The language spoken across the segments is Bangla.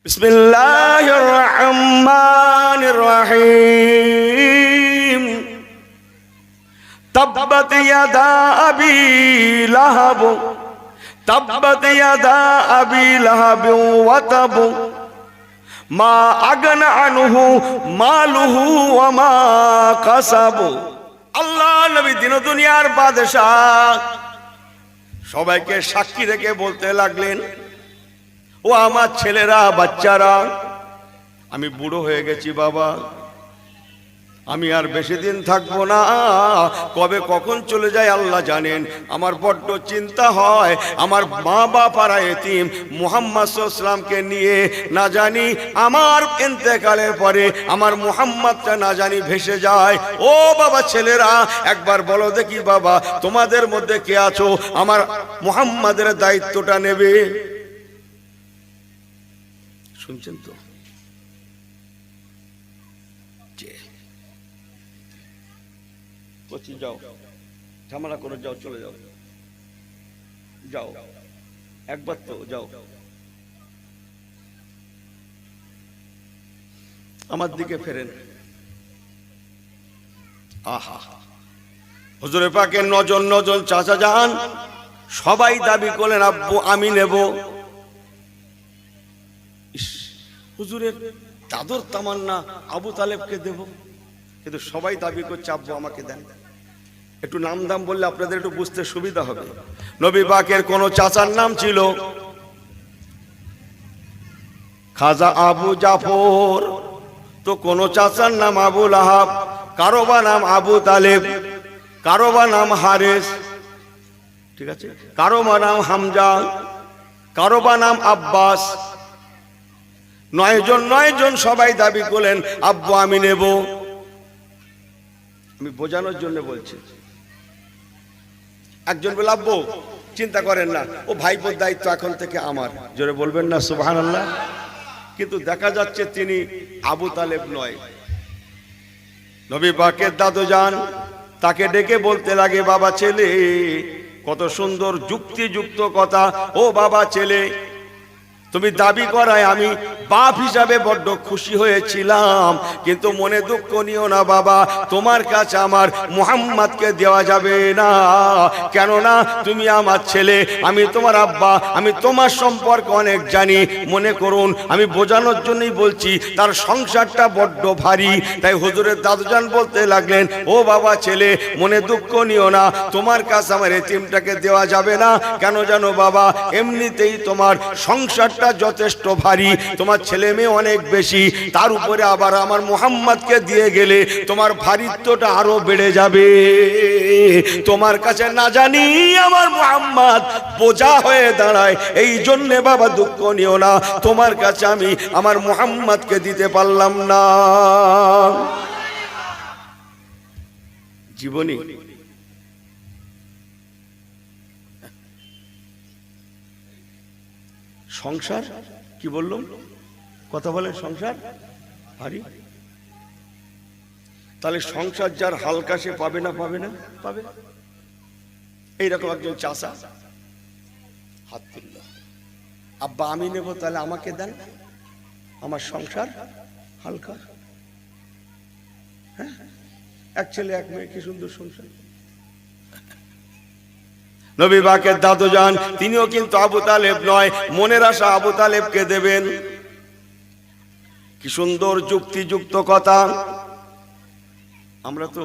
বিসমিল্লাহির রহমানির রহিম। তাব্বাত ইয়াদা আবি লাহাব, তাব্বাত ইয়াদা আবি লাহাব ওয়া তাব, মা আগনা আনহু মালুহু ওয়া মা কাসাব। আল্লাহ নবী দিন দুনিয়ার বাদশাহ সবাইকে সাক্ষী রেখে বলতে লাগলেন, ও আমার ছেলেরা, বাচ্চারা, আমি বুড়ো হয়ে গেছি বাবা, আমি আর বেশি দিন থাকবো না, কবে কখন চলে যায় আল্লাহ জানেন। আমার বড্ড চিন্তা হয়, আমার মা বাবারা এতিম, মুহাম্মদ সাল্লাল্লাহু আলাইহি ওয়াসাল্লামকে নিয়ে না জানি আমার ইন্তেকালের পরে আমার মুহাম্মদটা না জানি ভেসে যায়। ও বাবা ছেলেরা, একবার বলো দেখি বাবা, তোমাদের মধ্যে কে আছো আমার মুহাম্মাদের দায়িত্বটা নেবে? শুনছেন তো? যাও, ঝামেলা করে যাও, চলে যাও, যাও, একবার তো যাও। আমার দিকে ফেরেন। আহা, হুজুরে পাকের নজন নজন চাচা যান, সবাই দাবি করলেন আব্বু আমি নেব। হুজুরের চাদর তামান্না আবু তালেবকে দেব, কিন্তু সবাই দাবি করছে আব্বু আমাকে দেন। একটু নাম দাম বললে আপনাদের একটু বুঝতে সুবিধা হবে। নবী পাকের কোন চাচার নাম ছিল খাজা আবু জাফর, তো কোন চাচার নাম আবু লাহাব, কারো বা নাম আবু তালেব, কারো বা নাম হারেস, ঠিক আছে, কারো বা নাম হামজা, কারো বা নাম আব্বাস। 9 জন সবাই দাবি করলেন আব্বু আমি নেব। আমি বোঝানোর জন্য বলছি। একজন বলে আব্বু চিন্তা করেন না, ও ভাইপোর দায়িত্ব এখন থেকে আমার, জোরে বলবেন না সুবহানাল্লাহ। কিন্তু দেখা যাচ্ছে তিনি আবু তালেব নয়। নবী পাকের দাদু যান তাকে ডেকে বলতে লাগে, বাবা ছেলে, কত সুন্দর যুক্তিযুক্ত কথা। ও বাবা ছেলে, তুমি দাবি করায় আমি বাপ হিসাবে বড্ড খুশি হয়েছিলাম, কিন্তু মনে দুঃখ নিও না বাবা, তোমার কাছে আমার মুহাম্মদকে দেওয়া যাবে না। কেননা তুমি আমার ছেলে, আমি তোমার আব্বা, আমি তোমার সম্পর্কে অনেক জানি। মনে করুন, আমি বোঝানোর জন্যই বলছি, তার সংসারটা বড্ড ভারী। তাই হুজুরের দাদুজান বলতে লাগলেন, ও বাবা ছেলে, মনে দুঃখ নিও না, তোমার কাছে আমার এতিমটাকে দেওয়া যাবে না। কেন জানো বাবা, এমনিতেই তোমার সংসার যথেষ্ট ভারী, তোমার ছেলে মেয়ে অনেক বেশি, তার উপরে আবার আমার মুহাম্মদকে দিয়ে গেলে তোমার ভারিত্বটা আরো বেড়ে যাবে। তোমার কাছে না জানি আমার মুহাম্মদ বোঝা হয়ে দাঁড়ায়, এই জন্য বাবা দুঃখ নিও না, তোমার কাছে আমি আমার মুহাম্মদকে দিতে পারলাম না। জীবনী সংসার কি বললাম, কথা বলে সংসার ভারী। তাহলে সংসার যার হালকা সে পাবে না, পাবে না, পাবে। এইরকম একজন চাচা হাত তুলল, আব্বা আমি নেব, তাহলে আমাকে দেন, আমার সংসার হালকা। হ্যাঁ, এক ছেলে এক মেয়ে, কি সুন্দর সংসার। নবী পাকের দাদু যান তিনিও কিন্তু আবু তালেব নয়, মনের আশা আবু তালেবকে দেবেন। কি সুন্দর যুক্তিযুক্ত কথা। আমরা তো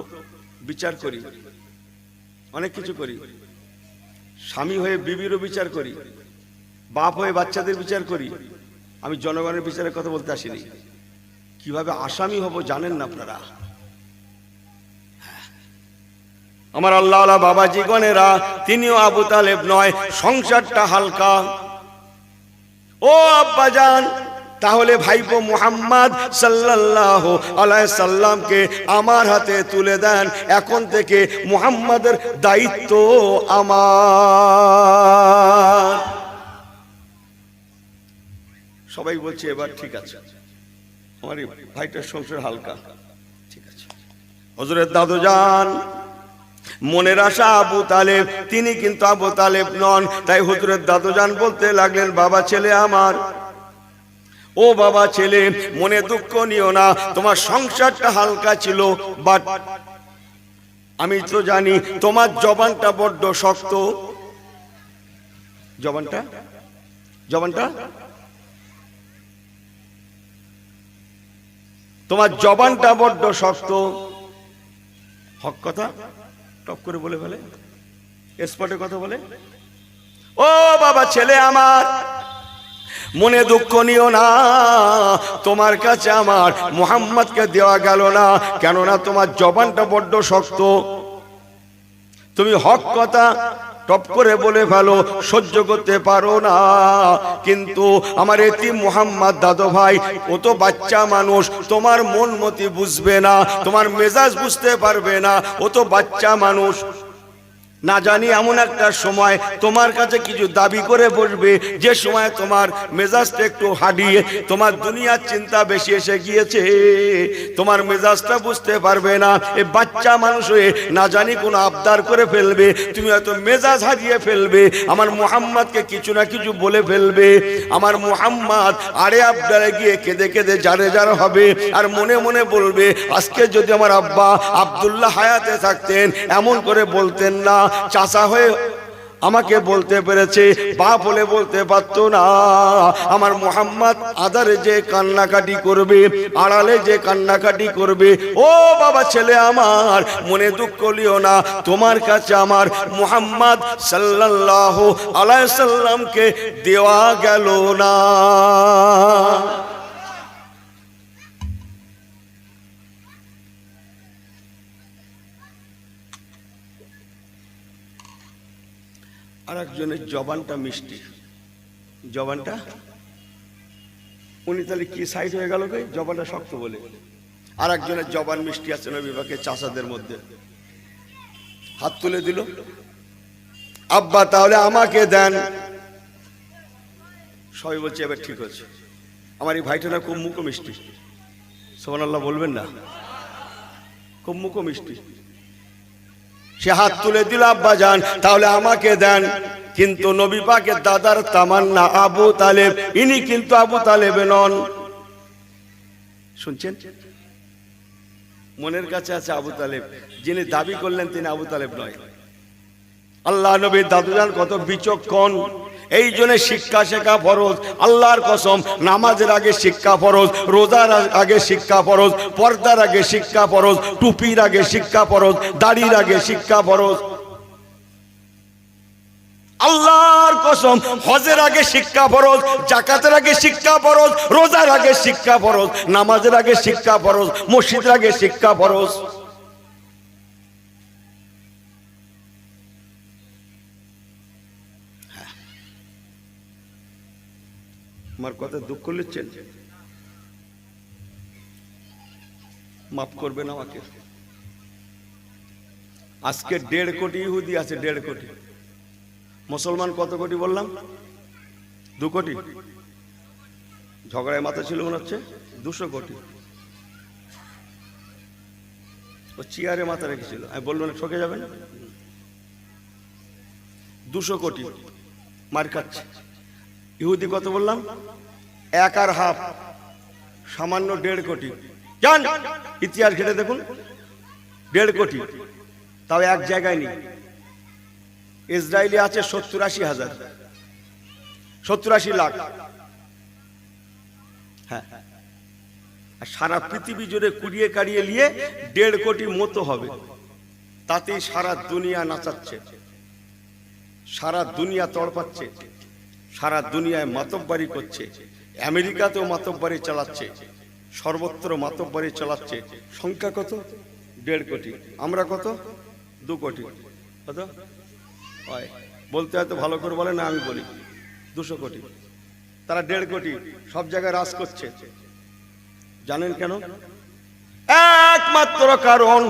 বিচার করি, অনেক কিছু করি, স্বামী হয়ে বিবিরও বিচার করি, বাপ হয়ে বাচ্চাদের বিচার করি। আমি জনগণের বিচারের কথা বলতে আসিনি। কিভাবে আসামি হব জানেন না আপনারা? আমার আল্লাহওয়ালা বাবাজি গণেরা, তিনিও আবু তালেব নয়, সংসারটা হালকা। ও আব্বা জান, তাহলে ভাইপো মুহাম্মদ সাল্লাল্লাহু আলাইহি সাল্লামকে আমার হাতে তুলে দেন, এখন থেকে মুহাম্মাদের দায়িত্ব আমার। সবাই বলছে এবার ঠিক আছে, আমার ভাইটার সংসার হালকা, ঠিক আছে। হুজুরের দাদু যান মনের আশা আবু তালেব, তিনি কিন্তু আবু তালেব নন। তাই হুজুরের দাদুজান বলতে লাগলেন, বাবা ছেলে আমার, ও বাবা ছেলে, মনে দুঃখ নিও না, তোমার সংসারটা হালকা ছিল, বাট আমি তো জানি তোমার জবানটা বড্ড শক্ত। জবানটা তোমার জবানটা বড্ড শক্ত। হক কথা টপ করে বলে ফেলে, স্পটে কথা বলে। ও বাবা ছেলে আমার, মনে দুঃখ নিও না, তোমার কাছে আমার মুহাম্মদকে দেওয়া গেল না, কেননা তোমার জবানটা বড্ড শক্ত। তুমি হক কথা টপ করে বলে ফেলো, সহ্য করতে পারো না। কিন্তু আমার এতিম মুহাম্মদ দাদু ভাই, ও তো বাচ্চা মানুষ, তোমার মন মতি বুঝবে না, তোমার মেজাজ বুঝতে পারবে না, ও তো বাচ্চা মানুষ। না জানি এমন একটা সময় তোমার কাছে কিছু দাবি করে বসবে, যে সময় তোমার মেজাজটা একটু হারিয়ে তোমার দুনিয়ার চিন্তা বেশি এসে গিয়েছে, তোমার মেজাজটা বুঝতে পারবে না। এই বাচ্চা মানুষ হয়ে না জানি কোনো আবদার করে ফেলবে, তুমি হয়তো মেজাজ হারিয়ে ফেলবে, আমার মুহাম্মদকে কিছু না কিছু বলে ফেলবে। আমার মুহাম্মদ আরে আবদারে গিয়ে কেঁদে কেঁদে জারে জারে হবে, আর মনে মনে বলবে, আজকে যদি আমার আব্বা আব্দুল্লাহ হায়াতে থাকতেন এমন করে বলতেন না, চাচা হয়ে আমাকে বলতে পেরেছে, বাপ বলে বলতে পারতো না। আমার মুহাম্মদ আদারে যে কান্নাকাটি করবে, আড়ালে যে কান্নাকাটি করবে, ও বাবা ছেলে আমার, মনে দুঃখ লিও না, তোমার কাছে আমার মুহাম্মদ সাল্লাল্লাহু আলাইহি সাল্লামকে দেওয়া গেল না। আর একজনের জবানটা মিষ্টি, জবানটা, উনি তাহলে কি সাইড হয়ে গেল, জবানটা শক্ত বলে। আর একজনের জবান মিষ্টি আছে নবী পাকের চাচাদের মধ্যে, হাত তুলে দিল, আব্বা তাহলে আমাকে দেন। সবাই বলছে এবার ঠিক হচ্ছে, আমার এই ভাইটা না খুব মুখো মিষ্টি, সুবহানাল্লাহ বলবেন না, খুব মুখো মিষ্টি। সে হাত তুলে দিল, আব্বা যান তাহলে আমাকে দেন। কিন্তু নবী পাকের দাদার তামান্না আবু তালেব, ইনি কিন্তু আবু তালেব নন। শুনছেন, মনের কাছে আছে আবু তালেব, যিনি দাবি করলেন তিনি আবু তালেব নয়। আল্লাহ নবীর দাদুজান কত বিচক্ষণ, এই জন্য শিক্ষা শেখা ফরজ। আল্লাহর কসম, নামাজের আগে শিক্ষা ফরজ, রোজার আগে শিক্ষা ফরজ, পর্দার আগে শিক্ষা ফরজ, টুপির আগে শিক্ষা ফরজ, দাড়ির আগে শিক্ষা ফরজ। আল্লাহর কসম, হজের আগে শিক্ষা ফরজ, যাকাতের আগে শিক্ষা ফরজ, রোজার আগে শিক্ষা ফরজ, নামাজের আগে শিক্ষা ফরজ, মসজিদের আগে শিক্ষা ফরজ। আমার কথা দুঃখ লিখছেন, মাফ করবেন আমাকে। আজকে 1.5 কোটি ইহুদি আছে, 1.5 কোটি। মুসলমান কত কোটি বললাম? 2 কোটি। ঝগড়ায় মাথা ছিল মনে হচ্ছে 200 কোটি। ও চেয়ারে মাথা রেখেছিল, আমি বললো না ঠকে যাবেন। 200 কোটি মার খাচ্ছে। ইহুদি কত বললাম? 1.5, সামান্য 1.5 কোটি। জান ইতিহাস ঘেটে দেখুন, 1.5 কোটি, তাও এক জায়গায় নেই। ইসরায়েলি আছে 70-80 হাজার, 70-80 লাখ। হ্যাঁ, সারা পৃথিবী জুড়ে কুড়িয়ে কাড়িয়ে নিয়ে 1.5 কোটি মতো হবে, তাতেই সারা দুনিয়া নাচাচ্ছে, সারা দুনিয়া তড়পাচ্ছে, সারা দুনিয়ায় মাতব্বরি করছে। আমেরিকাতেও মাতব্বরি চালাচ্ছে, সর্বত্র মাতব্বরি চালাচ্ছে। সংখ্যা কত? 1.5 কোটি। আমরা কত? 2 কোটি। কত হয় বলতে হয়তো ভালো করে বলে না, আমি বলি 200 কোটি। তারা 1.5 কোটি সব জায়গায় রাজ করছে। জানেন কেন? একমাত্র কারণ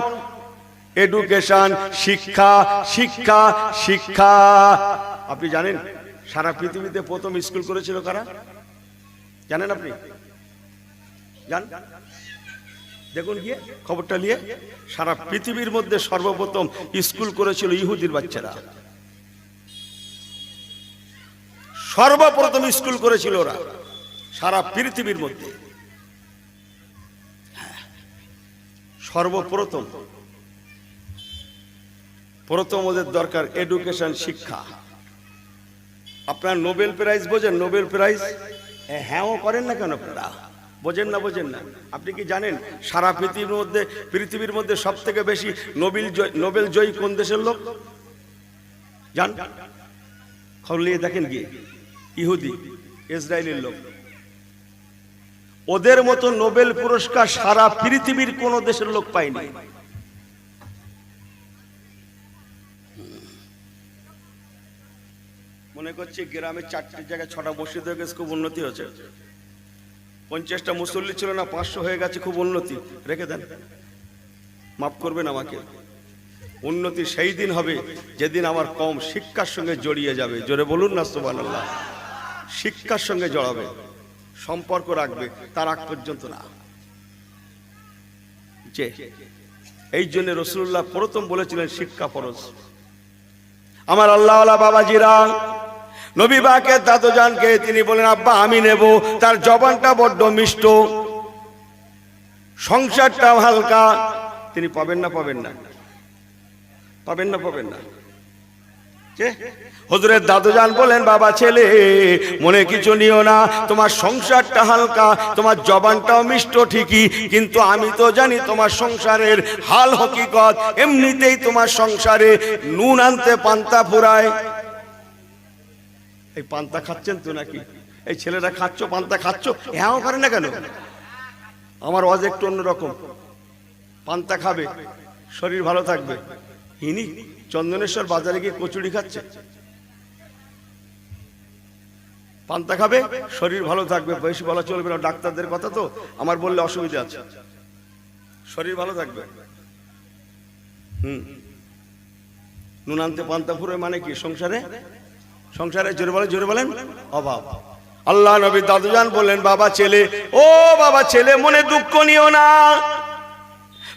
এডুকেশন, শিক্ষা, শিক্ষা, শিক্ষা। আপনি জানেন সারা পৃথিবীতে প্রথম স্কুল করেছিল কারা? জানেন আপনি? জান দেখুন গিয়ে খবরটা নিয়ে, সারা পৃথিবীর মধ্যে সর্বপ্রথম স্কুল করেছিল ইহুদির বাচ্চারা। সর্বপ্রথম স্কুল করেছিল ওরা। সারা পৃথিবীর মধ্যে সর্বপ্রথম ওদের দরকার এডুকেশন, শিক্ষা। আপনার নোবেল প্রাইজ বোঝেন? নোবেল প্রাইজ হ্যাঁ করেন না কেন আপনারা? বোঝেন না? আপনি কি জানেন সারা পৃথিবীর মধ্যে সব থেকে বেশি নোবেল জয়ী কোন দেশের লোক? জান? খবর নিয়ে দেখেন গিয়ে। ইহুদি, ইসরায়েলের লোক। ওদের মতো নোবেল পুরস্কার সারা পৃথিবীর কোন দেশের লোক পায়নি। মনে করছি গ্রামে 4টি জায়গায় 6টা মসজিদ হয়ে গেছে, খুব উন্নতি হয়েছে। 50টা মুসল্লি ছিল না, 500 হয়ে গেছে, খুব উন্নতি। রেখে দেন, মাফ করবেন আমাকে। উন্নতি সেই দিন হবে যেদিন আমার কম শিক্ষার সঙ্গে জড়িয়ে যাবে। জোরে বলুন না সুবহানাল্লাহ। শিক্ষার সঙ্গে জড়াবে, সম্পর্ক রাখবে, তার আগ পর্যন্ত না। যে এই জন্য রাসূলুল্লাহ প্রথম বলেছিলেন শিক্ষা ফরজ। আমার আল্লাহওয়ালা বাবাজিরা, নবী পাকের দাদুজানকে তিনি বলেন, আব্বা আমি নেব। তার জবানটা বড্ড মিষ্ট, সংসারটা হালকা। তিনি পাবেন না? হুজুরের দাদুজান বলেন, বাবা ছেলে মনে কিছু নিও না, তোমার সংসারটা হালকা, তোমার জবানটাও মিষ্ট ঠিকই, কিন্তু আমি তো জানি তোমার সংসারের হাল হকিকত। এমনিতেই তোমার সংসারে নুন আনতে পান্তা ফুরায়। এই পান্তা খাচ্ছেন তো নাকি? এই ছেলেরা খাচ্ছ, পান্তা খাচ্ছ, হ্যাঁ করে না কেন? আমার ওয়াজ একটু অন্যরকম। পান্তা খাবে, শরীর ভালো থাকবে। ইনি চন্দনেশ্বর বাজারে গিয়ে কচুরি খাচ্ছে। পান্তা খাবে, শরীর ভালো থাকবে। বেশি বলা চলবে না, ডাক্তারদের কথা তো, আমার বললে অসুবিধা আছে। শরীর ভালো থাকবে। নুন আনতে পান্তা ফুরে মানে কি? সংসারে জোরে বলেন অভাব। আল্লাহ নবী দাদুজান বললেন, বাবা ছেলে, ও বাবা ছেলে, মনে দুঃখ নিও না,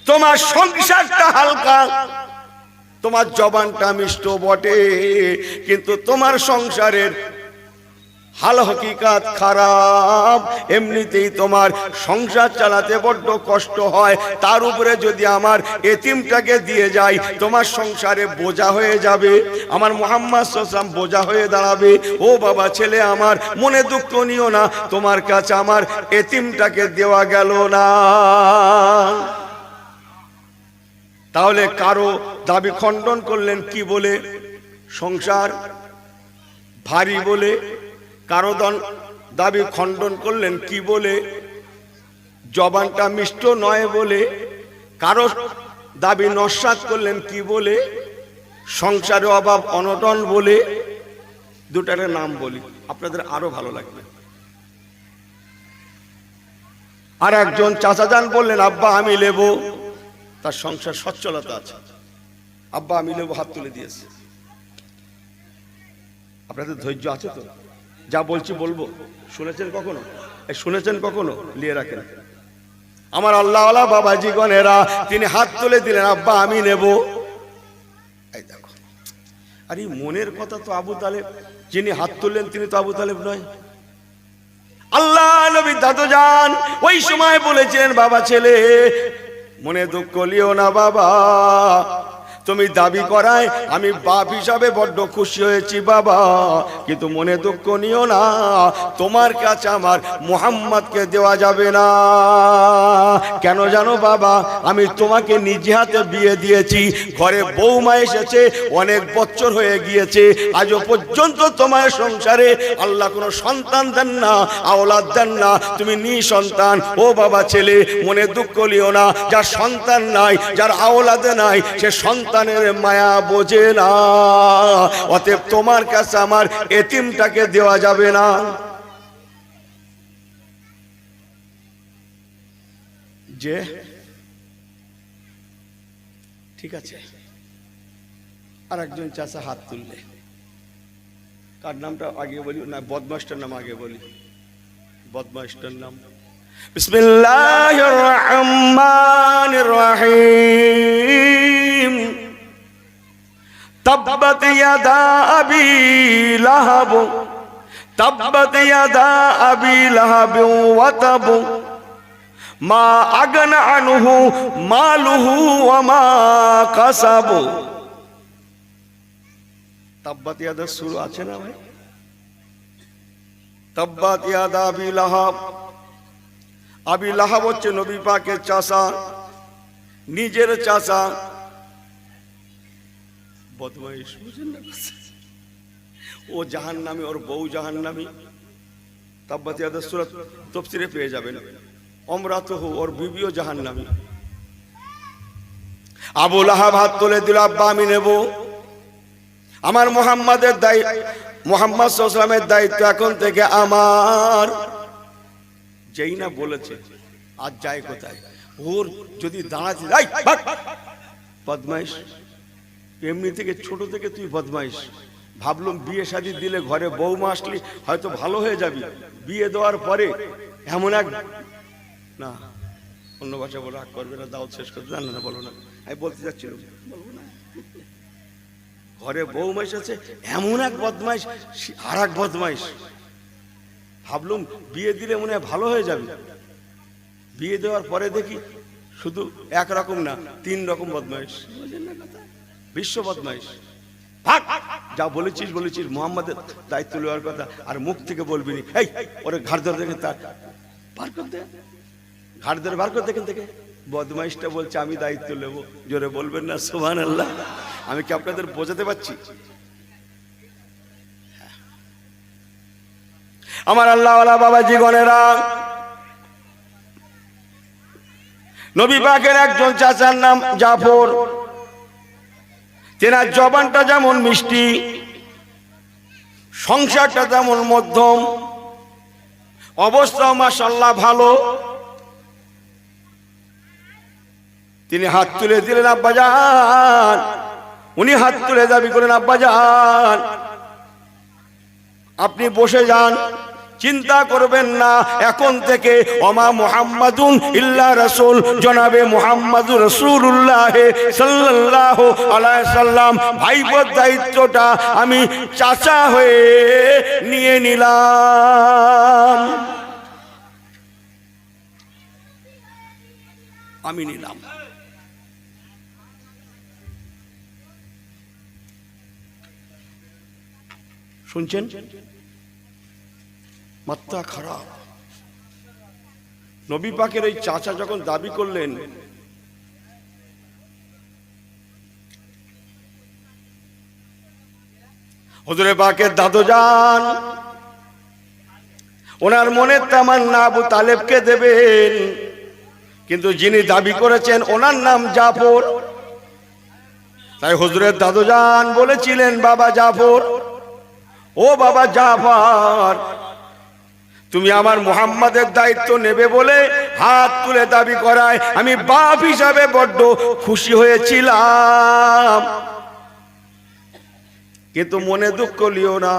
তোমার সংসারটা হালকা, তোমার জবানটা মিষ্ট বটে, কিন্তু তোমার সংসারের হাল হকিকত খারাপ। এমনিতেই তোমার সংসার চালাতে বড্ড কষ্ট হয়, তার উপরে যদি আমার এতিমটাকে দিয়ে যাই, তোমার সংসারে বোঝা হয়ে যাবে। আমার মুহাম্মদ সাল্লাল্লাহু আলাইহি ওয়াসাল্লাম বোঝা হয়ে দাঁড়াবে। ও বাবা ছেলে আমার, মনে দুঃখ নিও না, তোমার কাছে আমার এতিমটাকে দেওয়া গেল না। তাহলে কারো দাবি খণ্ডন করলেন কি বলে? সংসার ভারী বলে। কারো দাবি খণ্ডন করলেন কি বলে? জবানটা মিষ্ট নয় বলে। কারো দাবি নস্যাৎ করলেন কি বলে? সংসারে অভাব অনটন বলে। দুটার নাম বলি, আপনাদের আরো ভালো লাগবে। আর একজন চাচাজান বললেন, আব্বা আমি নেব। তার সংসার সচ্ছলতা আছে, আব্বা আমি নেব, হাত তুলে দিয়েছে। আপনাদের ধৈর্য আছে তো? যা বলছি বলবো। শুনেছেন কখনো? নিয়ে রাখেন। আমার আল্লাহওয়ালা বাবাজিগণেরা, তিনি হাত তুলে দিলেন, আব্বা আমি নেব। এই দেখো, আরে মনের কথা তো আবু তালেব, যিনি হাত তুললেন তিনি তো আবু তালেব নয়। আল্লাহ নবী দাদুজান ওই সময় বলেছিলেন, বাবা ছেলে মনে দুঃখ লিও না বাবা, তুমি দাবি করায় আমি বাপ হিসাবে বড্ড খুশি হয়েছি বাবা, কিন্তু মনে দুঃখ নিও না, তোমার কাছে আমার মুহাম্মদকে দেওয়া যাবে না। কেন জানো বাবা? আমি তোমাকে নিজে হাতে বিয়ে দিয়েছি, ঘরে বৌমা এসেছে, অনেক বছর হয়ে গিয়েছে, আজও পর্যন্ত তোমার সংসারে আল্লাহ কোনো সন্তান দেন না, আওলাদ দেন না, তুমি নিঃসন্তান। ও বাবা ছেলে মনে দুঃখ লিও না, যার সন্তান নাই, যার আওলাদ নাই, সে সন্তানের মায়া বোঝে না। অতএব তোমার কাছে আমার এতিমটাকে দেওয়া যাবে না। যে ঠিক আছে। আর একজন চাচা হাত তুললে, কার নামটা আগে বলি না বদমাশটার নাম আগে বলি? বদমাশটার নাম বিসমিল্লাহির রহমানির রহিম। তাব্বাত ইয়াদা আবি লাহাব তাব্বাত ইয়াদা আবি লাহাব ওয়া তাব মা আগনা আনহু মালুহু ওয়া মা কাসাব। তাব্বাত ইয়াদা শুরু আছে না ভাই? তাব্বাত ইয়াদা আবি লাহাব। আবি লাহাব হচ্ছে নবী পাকের চাচা, নিজের চাচা। বদমাইশ, বুঝেন না? ও জাহান্নামী, ওর বউ জাহান্নামী। তাব্বাত ইয়াদা সূরা তাফসীরে পেয়ে যাবেন। অমরাতুহু, ওর বিবিও জাহান্নামী। আবু লাহাব হাত তুলে দিল, আব্বা আমি নেব। আমার মুহাম্মাদের দায়িত্ব, মুহাম্মদ সাল্লাল্লাহু আলাইহি ওয়াসাল্লামের দায়িত্ব এখন থেকে আমার। যেই না বলেছে আজ যায় কোথায়? ওর যদি দাঁড়াতে যাই, বদমাইশ। এমনি থেকে ছোট থেকে তুই বদমাইশ। ভাবলাম বিয়ে শাদী দিলে ঘরে বৌমা আসলি হয়তো ভালো হয়ে যাবি। বিয়ে দেওয়ার পরে এমন এক, না অন্য ভাষা বলে রাগ করবে না, দাওয়াত শেষ করতে জান না, বলো না। আমি বলতে চাচ্ছিলাম বলবো না। ঘরে বৌমা এসেছে, এমন এক বদমাইশ, আর এক বদমাইশ। ভাবলুম বিয়ে দিলে মনে হয় ভালো হয়ে যাবে। বিয়ে দেওয়ার পরে দেখি শুধু একরকম না, 3 রকম বদমাইশ। বিশ্ব বদমাইশ। ভাগ, যা বলেছিস বলেছিস, মুহাম্মাদের দায়িত্ব নেওয়ার কথা, আর মুখ থেকে বলবি নি। এই ওরে ঘাড় ধরে দেখেন, তার বার করতে, ঘাড় ধরে বার করতে এখান থেকে। বদমাইশটা বলছে আমি দায়িত্ব নেব। জোরে বলবেন না সুবহানাল্লাহ? আমি কি আপনাদের বোঝাতে পারছি? আমার আল্লাহওয়ালা বাবাজি গণেরা, নবী পাকের একজন চাচার নাম জাফর। তেনার জবানটা যেমন মিষ্টি, সংসারটা তেমন মধ্যম, অবস্থা মাশাআল্লাহ ভালো। তিনি হাত তুলে দিলেন, আব্বাজান। উনি হাত তুলে দাবি করেন, আব্বাজান আপনি বসে যান, চিন্তা করবেন না। এখন থেকে ওমা মুহাম্মাদুন ইল্লা রাসূল, জনাবে মুহাম্মাদুর রাসূলুল্লাহ সাল্লাল্লাহু আলাইহি সাল্লাম ভাইবোর দায়িত্বটা আমি চাচা হয়ে নিয়ে নিলাম। আমি নিলাম। শুনছেন? মাত্রা খারাপ। নবী পাকের এই চাচা যখন দাবি করলেন, হুজুরে পাকের দাদুজান ওনার মনের তামান্না আবু তালেবকে দেবেন, কিন্তু যিনি দাবি করেছেন ওনার নাম জাফর। তাই হুজুরের দাদুজান বলেছিলেন, বাবা জাফর, ও বাবা জাফর, তুমি আমার মুহাম্মাদের দায়িত্ব নেবে বলে হাত তুলে দাবি করায় আমি বাপ হিসাবে বড্ড খুশি হয়েছিলাম। কিন্তু মনে দুঃখ লিও না,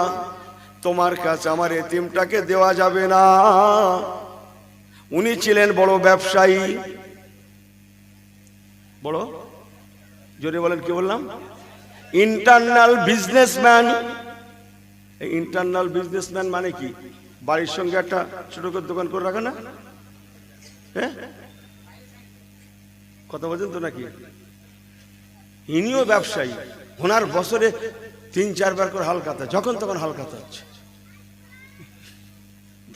তোমার কাছে আমার এতিমটাকে দেওয়া যাবে না। উনি ছিলেন বড় ব্যবসায়ী। বড় জোরে বলেন, কি বললাম? Internal businessman. এই ইন্টারনাল বিজনেসম্যান মানে কি? বাড়ির সঙ্গে একটা ছোট করে দোকান করে রাখা না? হ্যাঁ, কথা বলছেন তো নাকি? ইনিও ব্যবসায়ী। ওনার বছরে 3-4 বার করে হালখাতা, যখন তখন হালখাতা হচ্ছে।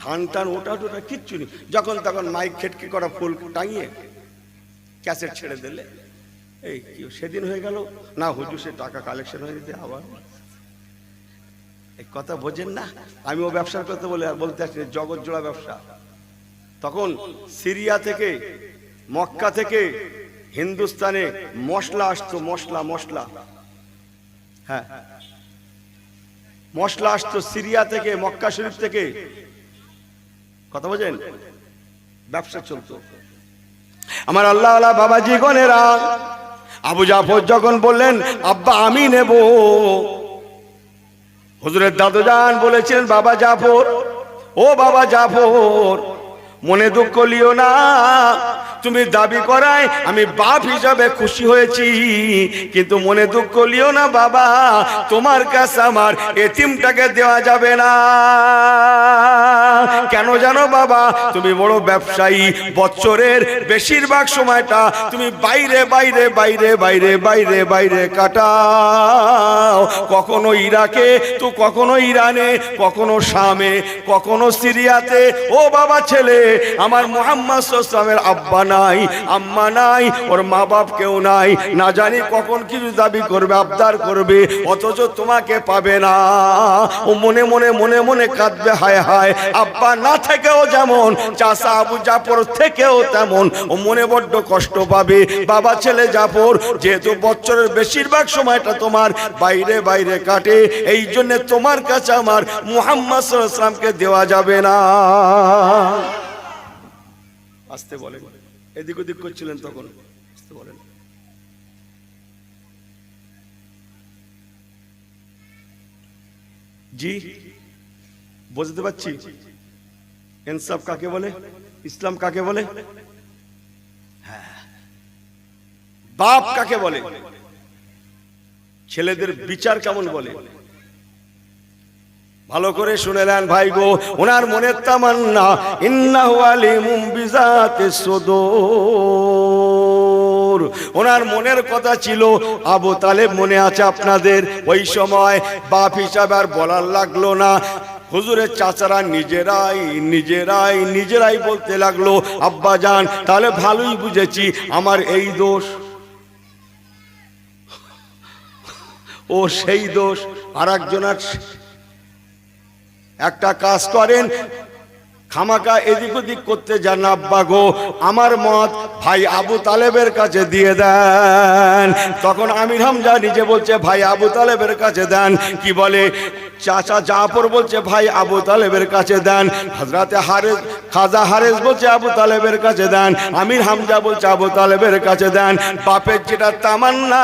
ধান টান ওটা টোটা কিচ্ছু নেই, যখন তখন মাইক খেটকি করা ফুল টাঙিয়ে ক্যাসেট ছেড়ে দিলে এই কি সেদিন হয়ে গেল না, হুজুর সে টাকা কালেকশন হয়ে যেতে আবার। কথা বোঝেন না? আমিও ব্যবসার কথা বলতে আসছি, জগৎ জোড়া ব্যবসা। তখন সিরিয়া থেকে, মক্কা থেকে হিন্দুস্তানে মশলা আসতো, মশলা। হ্যাঁ, মশলা আসতো সিরিয়া থেকে, মক্কা শরীফ থেকে। কথা বোঝেন? ব্যবসা চলতো। আমার আল্লাহ আল্লাহ বাবাজি গণেরা, আবু জাফর যখন বললেন, আব্বা আমি নেব, হুজুরের দাদুজান বলেছিলেন, বাবা জাফর, ও বাবা জাফর, মনে দুঃখ লিও না, তুমি দাবি করায় আমি বাপ হিসাবে খুশি হয়েছি, কিন্তু মনে দুঃখ লিও না বাবা, তোমার কাছে আমার এতিমটাকে দেওয়া যাবে না। কেন জানো বাবা, তুমি বড় ব্যবসায়ী, বছরের বেশিরভাগ সময়টা তুমি বাইরে বাইরে বাইরে বাইরে বাইরে বাইরে কাটাও, কখনো ইরাকে তো কখনো ইরানে, কখনো শামে, কখনো সিরিয়াতে। ও বাবা ছেলে, আমার মুহাম্মদ সাল্লাল্লাহু আলাইহি ওয়াসাল্লামের আব্বা নাই, আম্মা নাই, ওর মা বাপ কেউ নাই, না জানি কখন কিছু দাবি করবে, আবদার করবে, অথচ তোমাকে পাবে না। ও মনে মনে মনে মনে কাঁদবে, হায় হায়, আব্বা না থেকেও যেমন, চাচা আবু জাফর থেকেও তেমন। ও মনে বড্ড কষ্ট পাবে। বাবা ছেলে জাফর, যেহেতু বছরের বেশিরভাগ সময়টা তোমার বাইরে বাইরে কাটে, এই জন্য তোমার কাছে আমার মুহাম্মদ সাল্লাল্লাহু আলাইহি ওয়াসাল্লামকে দেওয়া যাবে না। আসতে বলেন, এদিক ওদিক করছিলেন তখন, আসতে বলেন। জি বুঝতে পারছি। ইনসাফ কাকে বলে, ইসলাম কাকে বলে, বাপ কাকে বলে, ছেলেদের বিচার কেমন বলে, ভালো করে শুনে নেন ভাই গো। ওনার মনের তামান্না, ইন্নাহু আলিমুম বিজাতিস সুদূর, ওনার মনের কথা ছিল আবু তালেব। মনে আছে আপনাদের, ওই সময় বাপ হিসাবে আর বলার লাগলো না, হুজুরের চাচারা নিজেরাই নিজেরাই নিজেরাই বলতে লাগলো, আব্বা জান তাহলে ভালোই বুঝেছি, আমার এই দোষ, ও সেই দোষ। আর একজনের একটা কাজ করেন, খামাকা এদিক ওদিক করতে যান, আব্বা গো আমার মত ভাই আবু তালেবের কাছে দিয়ে দেন। তখন আমির হামজা নিজে বলছে ভাই আবু তালেবের কাছে দেন। কি বলে চাচা জাফর বলছে ভাই আবু তালেবের কাছে দেন। হযরতে হারেস, খাজা হারেস বলছে আবু তালেবের কাছে দেন। আমির হামজা বলছে আবু তালেবের কাছে দেন। বাপের যেটা তামান্না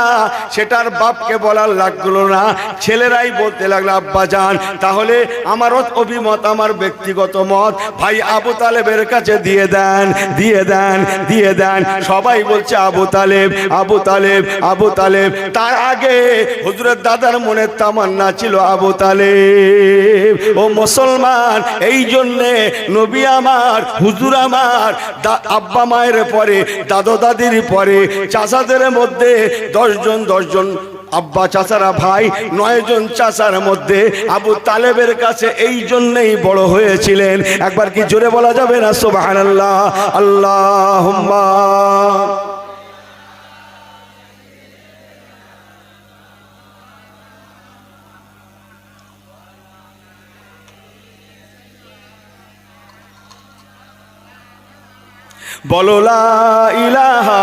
সেটার বাপকে বলার লাগলো না, ছেলেরাই বলতে লাগলো আব্বা জান তাহলে আমার অভিমত, আমার ব্যক্তিগত মত, ভাই আবু তালেবের কাছে দিয়ে দেন, দিয়ে দেন, দিয়ে দেন। সবাই বলছে আবু তালেব, আবু তালেব, আবু তালেব। তার আগে হুজুরের দাদার মনের তামান্না ছিল আবু তালেব। ও মুসলমান, এই জন্যে নবী আমার, হুজুর আমার, আব্বা মায়ের পরে, দাদা দাদির পরে, চাচাদের মধ্যে 10 জন 10 জন আব্বা চাচারা ভাই, 9 জন চাচার মধ্যে আবু তালেবের কাছে এই জন্যই বড় হয়েছিলেন। একবার কি জোরে বলা যাবে না সুবহানাল্লাহ, আল্লাহুম্মা। বলো লা ইলাহা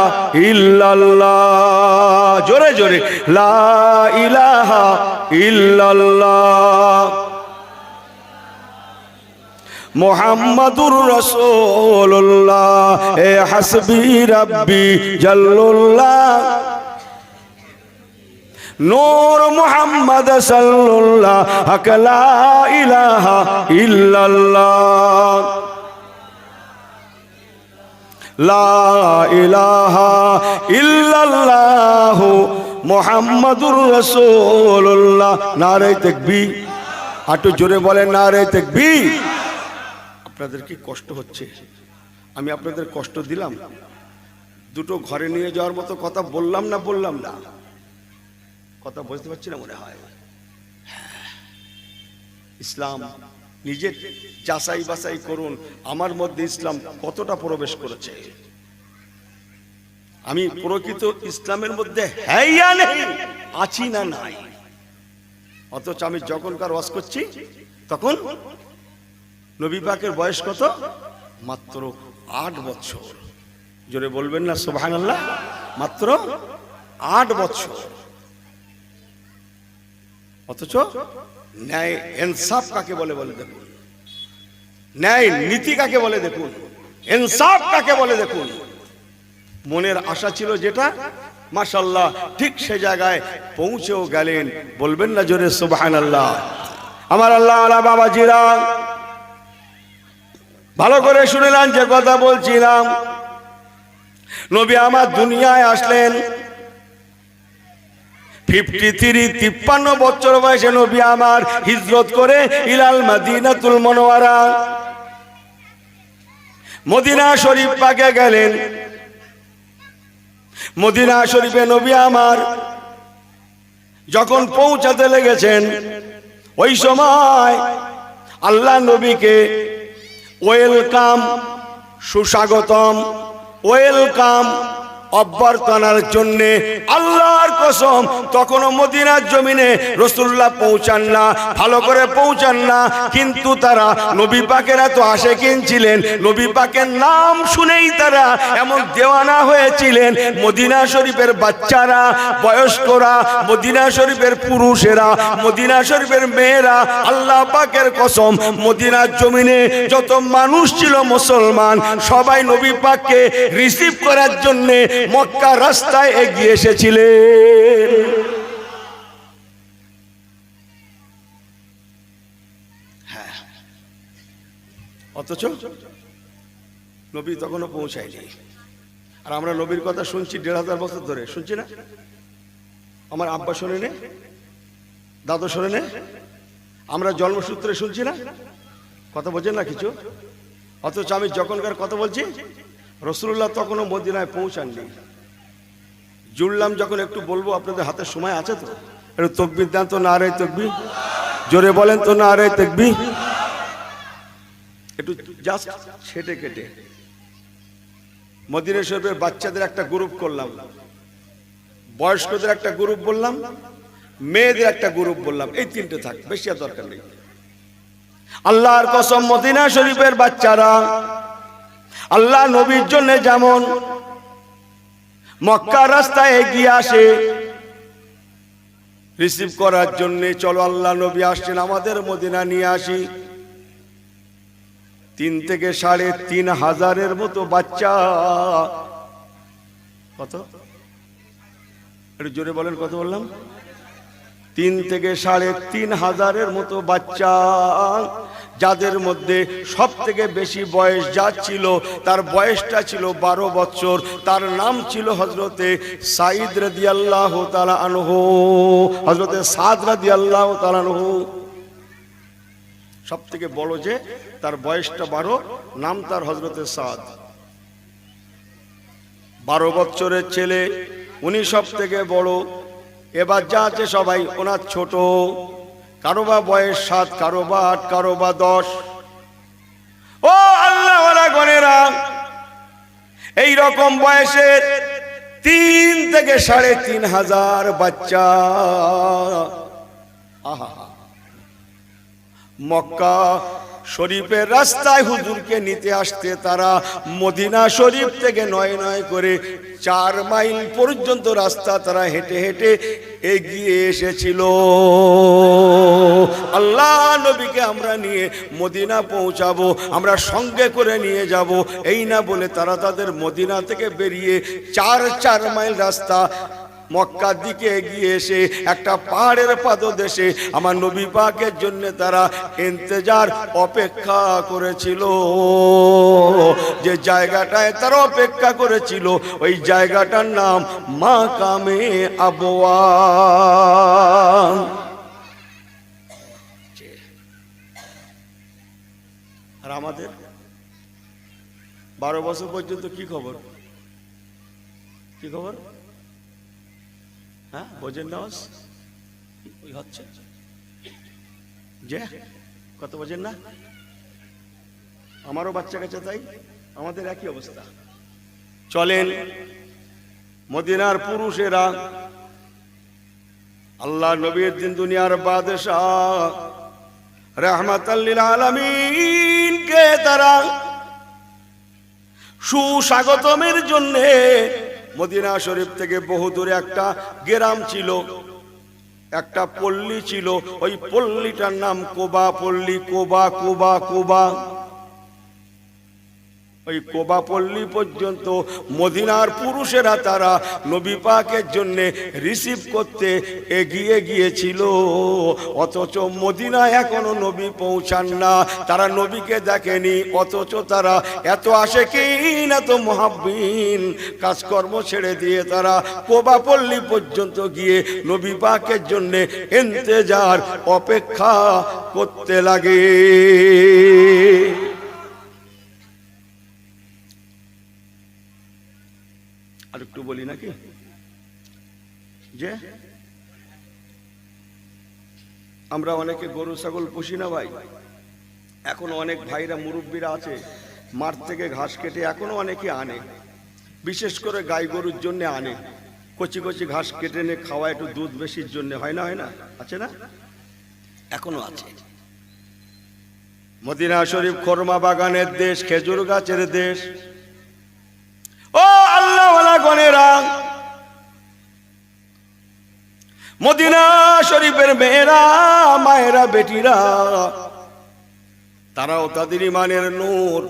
ইল্লাল্লাহ, জোরে জোরে লা ইলাহা ইল্লাল্লাহ মুহাম্মাদুর রাসূলুল্লাহ, এ হাসবি রাব্বি জাল্লুল্লাহ, নূর মুহাম্মদ সাল্লাল্লাহু লা ইলাহা ইল্লাল্লাহ, লা ইলাহা ইল্লাল্লাহু মুহাম্মাদুর রাসূলুল্লাহ। নারে তাকবীর, একটু জোরে বলেন নারে তাকবীর। আপনাদের কি কষ্ট হচ্ছে? আমি আপনাদের কষ্ট দিলাম? দুটো ঘরে নিয়ে যাওয়ার মতো কথা বললাম না, বললাম না? কথা বুঝতে পারছি না মনে হয়। ইসলাম নিজে যাচাই বাছাই করুন, আমার মধ্যে ইসলাম কতটা প্রবেশ করেছে। আমি প্রকৃত ইসলামের মধ্যে হ্যাঁ নেই, আছি না নাই। অথচ আমি যখনকার ওয়াজ করছি তখন নবী পাকের বয়স কত? মাত্র 8 বছর। জোরে বলবেন না সুবহানাল্লাহ? মাত্র 8 বছর। অথচ ন্যায় ইনসাফ কাকে বলে বলে দেখুন, ন্যায় নীতি কাকে বলে দেখুন, ইনসাফ কাকে বলে দেখুন। মনের আশা ছিল যেটা, মাশাআল্লাহ ঠিক সে জায়গায় পৌঁছেও গেলেন। বলবেন না জোরে সুবহানাল্লাহ? আমার আল্লাহ আলা বাবাজিরা, ভালো করে শুনলেন যে কথা বলছিলাম। নবী আমার দুনিয়ায় আসলেন 53 বছর বয়সে নবী আমার হিজরত করে ইলাল মাদিনাতুল মুনাওয়ারা মদিনা শরীফ পাকে গেলেন। মদিনা শরীফে নবী আমার যখন পৌঁছাতে লেগেছেন, ওই সময় আল্লাহ নবীকে ওয়েলকাম, সুস্বাগতম, ওয়েলকাম অভ্যর্থনার জন্যে আল্লাহর কসম তখনও মদিনার জমিনে রাসূলুল্লাহ পৌঁছান না, ভালো করে পৌঁছান না। কিন্তু তারা নবী পাকের এত আশিকিন ছিলেন, নবী পাকের নাম শুনেই তারা এমন দেওয়ানা হয়েছিলেন। মদিনা শরীফের বাচ্চারা, বয়স্করা, মদিনা শরীফের পুরুষেরা, মদিনা শরীফের মেয়েরা, আল্লাহ পাকের কসম মদিনার জমিনে যত মানুষ ছিল মুসলমান, সবাই নবী পাককে রিসিভ করার জন্যে মক্কা রাস্তায় এগিয়ে এসেছিলেন। অথচ নবী তখনও পৌঁছায়নি। আর আমরা নবীর কথা শুনছি 1500 বছর ধরে, শুনছি না? আমার আব্বা শোনে নে, দাদু শোনে নে, আমরা জন্মসূত্রে শুনছি না? কথা বোঝেন না কিছু? অথচ আমি যখনকার কথা বলছি রাসূলুল্লাহ তখনও মদিনায় পৌঁছাননি। জুড়লাম যখন একটু বলবো, আপনাদের হাতে সময় আছে তো? একটু তাকবীর দেন তো, নারে তাকবীর, জোরে বলেন তো নারে তাকবীর। একটু জাস্ট ছেটে কেটে মদিনা শরীফের বাচ্চাদের একটা গ্রুপ করলাম, বয়স্কদের একটা গ্রুপ বললাম, মেয়েদের একটা গ্রুপ বললাম, এই তিনটে থাক, বেশি আর দরকার নেই। আল্লাহর কসম মদিনা শরীফের বাচ্চারা আল্লাহ নবীর জন্য যেমন মক্কা রাস্তায় এগিয়ে আসে রিসিভ করার জন্য, চলো আল্লাহ নবী আসছেন, আমাদের মদিনা নিয়ে আসি। 3 থেকে 3500 মতো বাচ্চা। কত? একটু জোরে বলেন, কত বললাম? 3 থেকে 3500 মতো বাচ্চা, যাদের মধ্যে সব থেকে বেশি বয়স যার ছিল, তার বয়সটা ছিল 12 বছর। তার নাম ছিল হযরতে সাঈদ রাদিয়াল্লাহু তাআলা আনহু, হযরতে সাদ রাদিয়াল্লাহু তাআলা আনহু। সব থেকে বড় যে, তার বয়সটা 12, নাম তার হযরতে সাদ। 12 বছরের ছেলে, উনি সব থেকে বড়। এবার যা আছে সবাই ওনার ছোট, কারো বা বয়স 7, কারো বা 8, কারো বা 10। ও আল্লাহ ওয়ালা গণেরা, এই রকম বয়সের 3 থেকে 3500 বাচ্চা মক্কা শরীফের রাস্তায় হুজুরকে নিতে আসতে তারা মদিনা শরীফ থেকে 9 করে 4 মাইল পর্যন্ত রাস্তা তারা হেঁটে হেঁটে এগিয়ে এসেছিল। আল্লাহ নবীকে আমরা নিয়ে মদিনা পৌঁছাবো, আমরা সঙ্গে করে নিয়ে যাব, এই না বলে তারা তাদের মদিনা থেকে বেরিয়ে 4 মাইল রাস্তা মক্কার দিকে এগিয়ে এসে একটা পাহাড়ের পাদদেশে আমার নবী পাকের জন্য তারা ইন্তজার, অপেক্ষা করেছিল। যে জায়গাটায় তারা অপেক্ষা করেছিল ওই জায়গাটার নাম মাকামে আবওয়া। আর আমাদের 12 বছর পর্যন্ত কি খবর? কি খবর? হ্যাঁ, বোঝেন না? ওই হচ্ছে যে কত বোঝেন না? আমারও বাচ্চা কাছে তাই, আমাদের একই অবস্থা। চলেন মদিনার পুরুষেরা, আল্লাহ নবীর দিন দুনিয়ার বাদশাহ রাহমাতাল লিল আলামিন কে তারা সুস্বাগতমের জন্য মদিনা শরীফ থেকে বহু দূরে একটা গ্রাম ছিল, একটা পল্লী ছিল। ওই পল্লীটার নাম কোবা পল্লী। কোবা কোবা কোবা ওই কোবাপল্লী পর্যন্ত মদিনার পুরুষেরা তারা নবী পাকের জন্য রিসিভ করতে এগিয়ে গিয়েছিল। অথচ মদিনায় এখনো নবী পৌঁছান না, তারা নবীকে দেখেনি। অথচ তারা এত আশিকিন, এত মুহাব্বিন, কাজকর্ম ছেড়ে দিয়ে তারা কোবাপল্লী পর্যন্ত গিয়ে নবী পাকের জন্য ইন্তজার, অপেক্ষা করতে লাগে। আর একটু বলি নাকি, যে আমরা অনেকে গরু ছাগল পুষি না ভাই, এখনো অনেক ভাইরা মুরব্বীরা আছে মাঠ থেকে ঘাস কেটে এখনো অনেকে আনে, বিশেষ করে গাই গরুর জন্য আনে। কচি কচি ঘাস কেটে এনে খাওয়া, একটু দুধ বেশির জন্য, হয় না? হয় না? আছে না? এখনো আছে। মদিনা শরীফ খোরমা বাগানের দেশ, খেজুর গাছের দেশ। ও আল্লাহওয়ালা গণেরা, মদিনা শরীফের মেয়েরা, মায়েরা, বেটিরা, তারাও তাদের ইমানের নূর,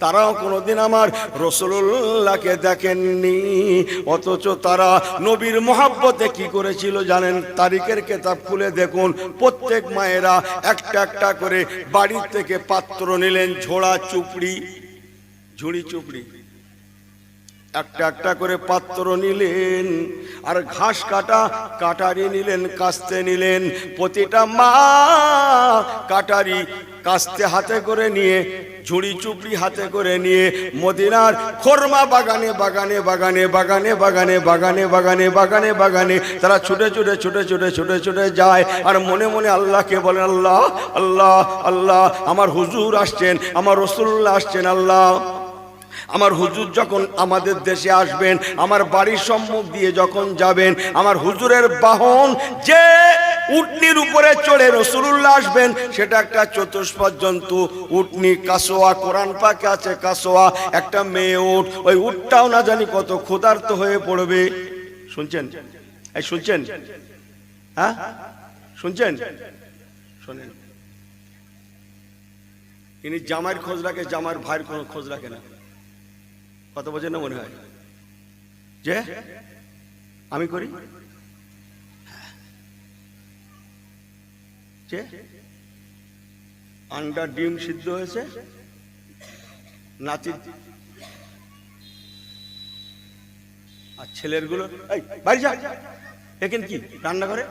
তারাও কোনোদিন আমার রাসূলুল্লাহকে দেখেননি। অথচ তারা নবীর মহব্বতে কি করেছিল জানেন? তারিখের কিতাব খুলে দেখুন, প্রত্যেক মায়েরা একটা একটা করে বাড়ি থেকে পাত্র নিলেন, ঝোড়া চুপড়ি, ঝুড়ি চুপড়ি, একটা একটা করে পাত্র নিলেন, আর ঘাস কাটা কাটারি নিলেন, কাস্তে নিলেন। প্রতিটা মা কাটারি কাস্তে হাতে করে নিয়ে, ঝুড়ি চুপড়ি হাতে করে নিয়ে মদিনার খোরমা বাগানে বাগানে বাগানে বাগানে বাগানে বাগানে বাগানে বাগানে বাগানে তারা ছুটে ছুটে ছুটে ছুটে ছুটে ছুটে যায়। আর মনে মনে আল্লাহকে বলেন, আল্লাহ আল্লাহ আল্লাহ, আমার হুজুর আসছেন, আমার রাসূলুল্লাহ আসছেন। আল্লাহ, আমার হুজুর যখন আমাদের দেশে আসবেন, আমার বাড়ির সম্মুখ দিয়ে যখন যাবেন, আমার হুজুরের বাহন যে উটনির উপরে চড়ে রাসূলুল্লাহ আসবেন, সেটা একটা চতুষ্পদ জন্তু, উটনি, কাসোয়া। কোরআন পাকে আছে কাসোয়া, একটা মেয়ে উট। ওই উটটাও না জানি কত ক্ষুধার্ত হয়ে পড়বে। শুনছেন? এই শুনছেন? হ্যাঁ শুনছেন? শোনেন, ইনি জামাইয়ের খোঁজ রাখে, জামাইয়ের ভাইয়ের কোনো খোঁজ রাখে না। কত বোঝেন না মনে হয় যে আমি করি? যে আন্ডা ডিম সিদ্ধ হয়েছে, নাতি আর ছেলের গুলো, এই বাড়ি যা, এখানে কি রান্না করে,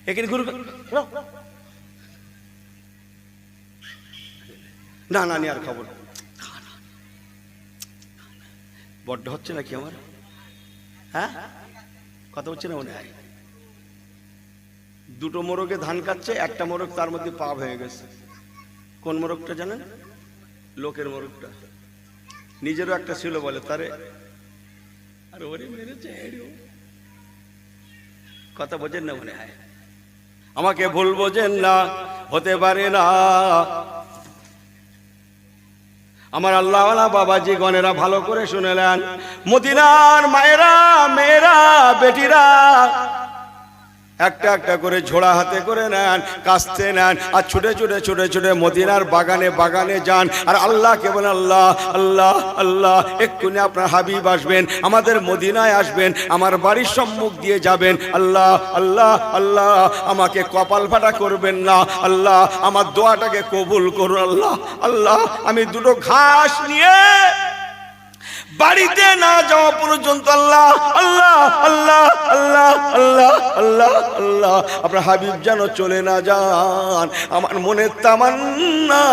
এখানে গুরু না না, আর খবর বড্ড হচ্ছে নাকি আমার? হ্যাঁ, কথা হচ্ছে না মনে হয়? দুটো মোরগে ধান কাটছে, একটা মোরগ তার মধ্যে পাপ হয়ে গেছে। কোন মোরগটা জানেন? লোকের মোরগটা। নিজেরও একটা ছিল বলে, তারে আর ওরে মেরেছে। কথা বোঝেন না মনে হয়? আমাকে ভুল বোঝেন না, হতে পারে না। আমার আল্লাহওয়ালা বাবাজি গণেরা ভালো করে শুনেলেন, মদিনার মায়েরা, মেয়েরা, বেটিরা একটা একটা করে ঝোড়া হাতে করে নেন, কাস্তে নেন, আর ছুটে ছুটে ছুটে ছুটে মদিনার বাগানে বাগানে যান। আর আল্লাহকে বলেন, আল্লাহ আল্লাহ আল্লাহ, এক্ষুনি আপনার হাবিব আসবেন, আমাদের মদিনায় আসবেন, আমার বাড়ির সম্মুখ দিয়ে যাবেন। আল্লাহ আল্লাহ আল্লাহ, আমাকে কপাল ফাটা করবেন না। আল্লাহ, আমার দোয়াটাকে কবুল করুন। আল্লাহ আল্লাহ, আমি দুটো ঘাস নিয়ে বাড়িতে না যাওয়া পর্যন্ত আল্লাহ আল্লাহ আল্লাহ আল্লাহ আল্লাহ আল্লাহ আল্লাহ, আপনার হাবিব যেন চলে না যান। আমার মনের তামান্না,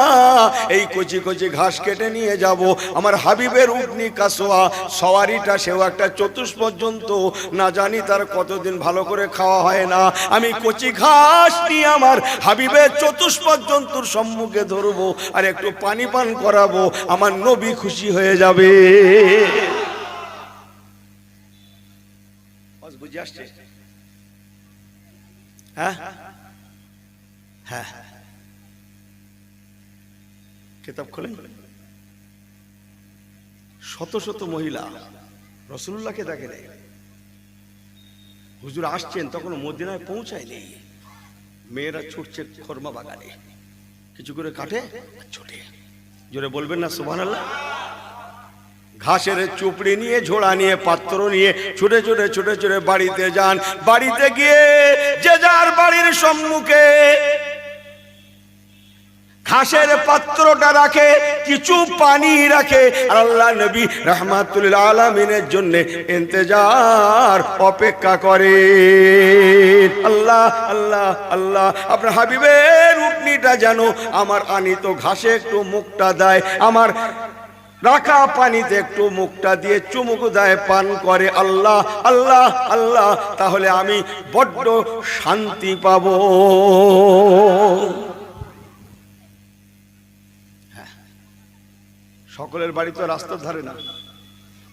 এই কচি কচি ঘাস কেটে নিয়ে যাব আমার হাবিবের উটনি কাসোয়া সওয়ারিটা, সেও একটা চতুষ্পদ জন্তু, না জানি তার কতদিন ভালো করে খাওয়া হয় না। আমি কচি ঘাস নিয়ে আমার হাবিবের চতুষ্পদ জন্তুর সম্মুখে ধরবো, আর একটু পানি পান করাবো, আমার নবী খুশি হয়ে যাবে। বুঝে আসছে? হ্যাঁ হ্যাঁ, কিতাব খোলেন। শত শত মহিলা রাসূলুল্লাহকে দেখে নেয়, হুজুর আসছেন, তখন মদিনায় পৌঁছায়নি। মেয়েরা ছুটছে খোরমা বাগানে, কিছু করে কাটে, ছোটে জোরে বলবেন না সুবহানাল্লাহ। ঘাসের চুপড়ি নিয়ে, ঝোড়া নিয়ে, পাত্র নিয়ে ছুটে ছুটে ছুটে ছুটে বাড়িতে যান। বাড়িতে গিয়ে যে যার বাড়ির সম্মুখে ঘাসের পাত্রটা রাখে, কিছু পানি রাখে, আর আল্লাহ নবী রাহমাতুল আলামিনের জন্য ইন্তজার, অপেক্ষা করে। আল্লাহ আল্লাহ আল্লাহ, আপনার হাবিবের উটনিটা যেন আমার আনিত ঘাসে একটু মুখটা দেয়, আমার রাখা পানিতে একটু মুখটা দিয়ে চুমুক দেয়, পান করে। আল্লাহ আল্লাহ আল্লাহ, তাহলে আমি বড্ড শান্তি পাবো। সকলের বাড়ি তো রাস্তার ধারে না,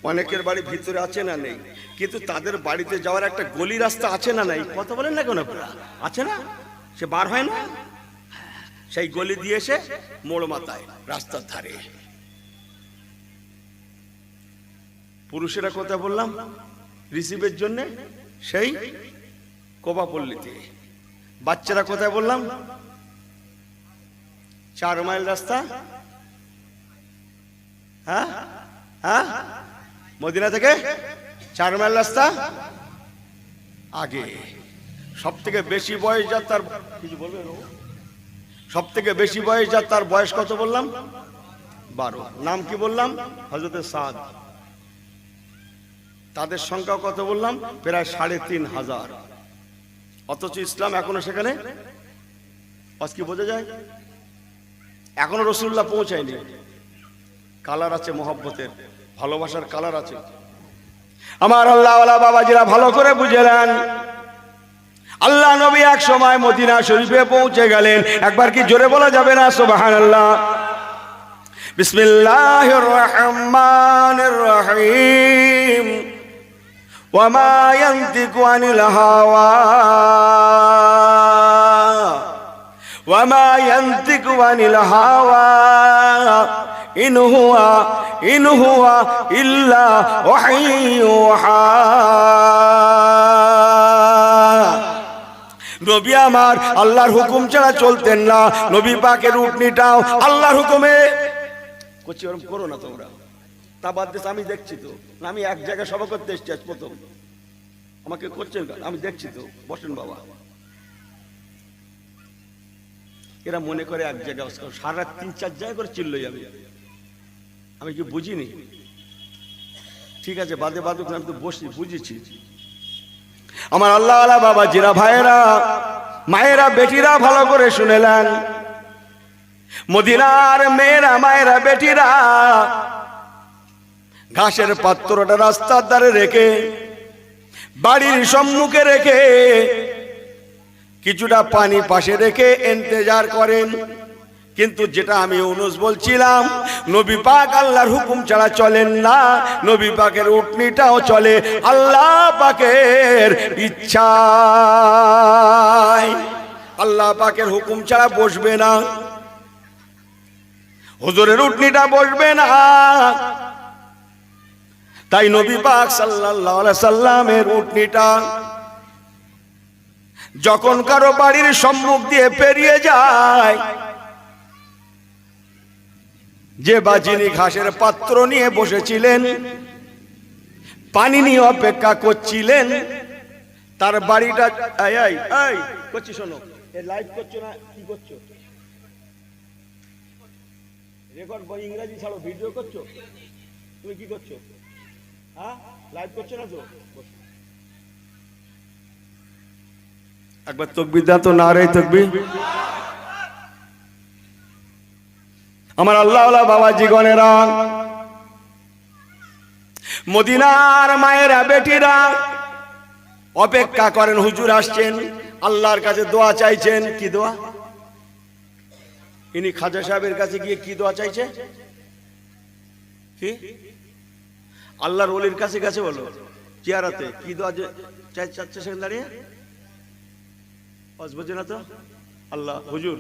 অনেকের বাড়ি ভিতরে আছে না নেই, কিন্তু তাদের বাড়িতে যাওয়ার একটা গলি রাস্তা আছে না নাই? কথা বলেন না কেন? আছে না? সে বার হয় না, সেই গলি দিয়ে এসে মোড় মাথায় রাস্তার ধারে। পুরুষেরা কথা বললাম রিসিভের জন্য সেই কোবাপল্লীতে। বাচ্চারা কোথায় বললাম? 4 মাইল রাস্তা, হ্যাঁ হ্যাঁ, মদিনা থেকে 4 মাইল রাস্তা আগে। সব থেকে বেশি বয়স যার, তার কিছু বলবে? সব থেকে বেশি বয়স যার, তার বয়স কত বললাম? 12। নাম কি বললাম? হযরতে সাদ। তাদের সংখ্যা কত বললাম? প্রায় 3500। অথচ ইসলাম এখনো সেখানে, আজ কি বোঝা যায়? এখনো রাসূলুল্লাহ পৌঁছায়নি। কালার আছে মহব্বতের, ভালোবাসার কালার আছে। আমার আল্লাহওয়ালা বাবাজিরা ভালো করে বুঝলেন, আল্লাহ নবী এক সময় মদিনা শরীফে পৌঁছে গেলেন। একবার কি জোরে বলা যাবে না সুবহানাল্লাহ? বিসমিল্লাহির রহমানির রহিম। ওয়ামা ইয়ানতিকু আনিল হাওয়া, ওয়ামা ইয়ানতিকু আনিল হাওয়া, ইন হুয়া ইল্লা ওয়াহয়ুহা। নবী আমার আল্লাহর হুকুম ছাড়া চলতেন না। নবী পাকের উটনিটাও আল্লাহর হুকুমে করছি। ওরকম করো না তোমরা, তা বাদ দিস। আমি দেখছি তো, আমি এক জায়গায় সভা করতে এসছি আজ প্রথম, আমাকে করছেন কেন? আমি দেখছি তো। বসেন বাবা। এরা মনে করে এক জায়গায় সারা 3-4 জায়গায় করে চিল্লো যাবে। আমি কি বুঝিনি? ঠিক আছে, বাদে বাদুক, আমি তো বসি, বুঝেছি। আমার আল্লাহওয়ালা বাবা জিরা, ভাইয়েরা, মায়েরা, বেটিরা ভালো করে শুনেলেন। মদিনার মেয়েরা, মায়েরা, বেটিরা ঘাসের পাত্রটা রাস্তার ধারে রেখে, বাড়ির সম্মুখে রেখে, কিছুটা পানি পাশে রেখে ইন্তজার করেন। কিন্তু যেটা আমি ইউনুস বলছিলাম, নবী পাক আল্লাহর হুকুম ছাড়া চলেন না। নবী পাকের উটনিটাও চলে আল্লাহ পাকের ইচ্ছায়। আল্লাহ পাকের হুকুম ছাড়া বসবে না, হুজুরের উটনিটা বসবে না। তাই নবী পাক সাল্লাল্লাহু আলাইহি সাল্লামের উটনিটা যখন কারো বাড়ির সম্মুখ দিয়ে পেরিয়ে যায়, যে বাজিনী ঘাসের পাত্র নিয়ে বসেছিলেন, পানি নিয়ে অপেক্ষা করছিলেন, তার বাড়িটা করছি। শোনো, লাইভ করছো না? কি করছো? রেকর্ড বই ইংরেজি ছাড়ো, ভিডিও করছো? তুমি কি করছো? হ্যাঁ, লাইভ করছো না তো? একবার তাকবীর দাও তো, নারে তাকবীর। আমার আল্লাহওয়ালা বাবা জীবনেরা, মদিনার মায়েরা, বেটিরা অপেক্ষা করেন। হুজুর আসছেন, আল্লাহর কাছে দোয়া চাইছেন। কি দোয়া? ইনি খাজা সাহেবের কাছে গিয়ে কি দোয়া চাইছে? কি আল্লাহর ওলির কাছে গেছে বলো, চেয়ারাতে কি দোয়া চাচ্ছে সেখানে দাঁড়িয়ে? বুঝে না তো? আল্লাহ হুজুর,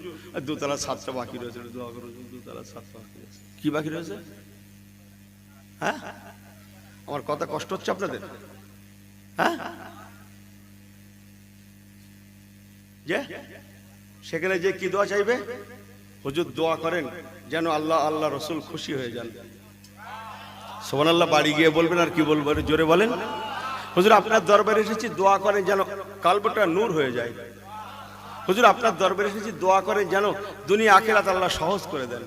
2তলা 7টা বাকি রয়েছে, দোয়া করো। 2তলা 7টা বাকি রয়েছে। কি বাকি রয়েছে? হ্যাঁ, আমার কথা কষ্ট হচ্ছে আপনাদের? হ্যাঁ, যে সেখানে যে কি দোয়া চাইবে? হুজুর দোয়া করেন যেন আল্লাহ আল্লাহ রসুল খুশি হয়ে যান। সুবহানাল্লাহ। বাড়ি গিয়ে বলবেন, আর কি বলবেন জোরে বলেন। হুজুর আপনার দরবারে এসেছি, দোয়া করেন যেন কালবটা নূর হয়ে যায়। হুজুর আপনার দরবারে এসেছি, দোয়া করেন যেন দুনিয়া আখিরাত আল্লাহ সহজ করে দেন,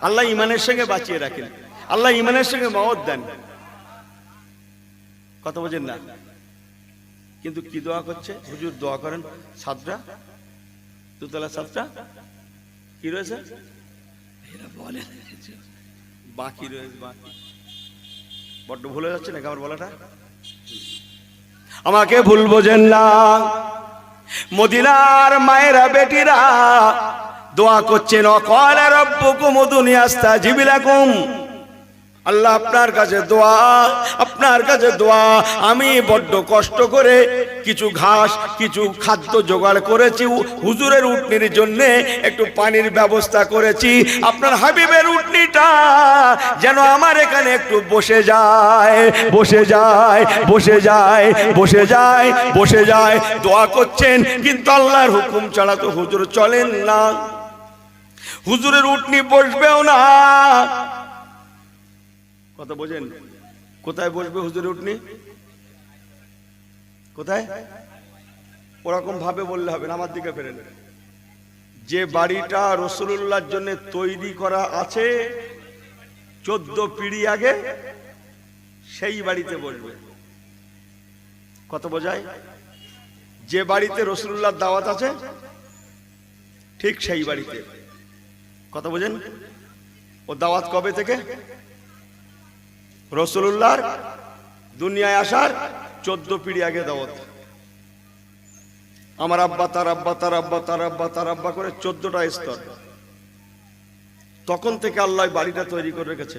আল্লাহ ইমানের সঙ্গে বাঁচিয়ে রাখেন, আল্লাহ ইমানের সঙ্গে মওত দেন। কথা বোঝেন না? কিন্তু কি দোয়া করছে? হুজুর দোয়া করেন ছাদটা, দুতলা ছাদটা কি রয়েছে বাকি রয়েছে, বাকি বড্ড ভুলে যাচ্ছে নাকি আমার বলাটা? আমাকে ভুল বোঝেন না। মদিনার মায়েরা বেটিরা দোয়া করছেন, অকালা রাব্বুকুম উদুনি আস্তাজিব লাকুম। আল্লাহ আপনার কাছে দোয়া, আপনার কাছে দোয়া। আমি বড্ড কষ্ট করে কিছু ঘাস, কিছু খাদ্য জোগাড় করেছি, হুজুরের উটনির জন্য একটু পানির ব্যবস্থা করেছি। আপনার হাবিবের উটনিটা যেন আমার এখানে একটু বসে যায়, বসে যায়, বসে যায়, বসে যায়, বসে যায়। দোয়া করছেন, কিন্তু আল্লাহর হুকুম ছাড়া তো হুজুর চলেন না। হুজুরের উটনি বসবেও না। কথা বোঝেন? কোথায় বসবে হুজুরের উটনি? কোথায়? ওরকম ভাবে বললে হবে না, আমার দিকে ফেরেন। যে বাড়িটা রাসূলুল্লাহর জন্য তৈরি করা আছে 14 পিঁড়ি আগে, সেই বাড়িতে বসবে। কত বোঝায়? যে বাড়িতে রাসূলুল্লাহর দাওয়াত আছে ঠিক সেই বাড়িতে। কথা বোঝেন? ও দাওয়াত কবে থেকে? রাসূলুল্লাহর দুনিয়ায় আসার 14 পিঁড়ি আগে দাওয়াত। আমার আব্বা, তার আব্বা, তার আব্বা, তার আব্বা, তার আব্বা করে 14টা স্তর। তখন থেকে আল্লাহ বাড়িটা তৈরি করে রেখেছে।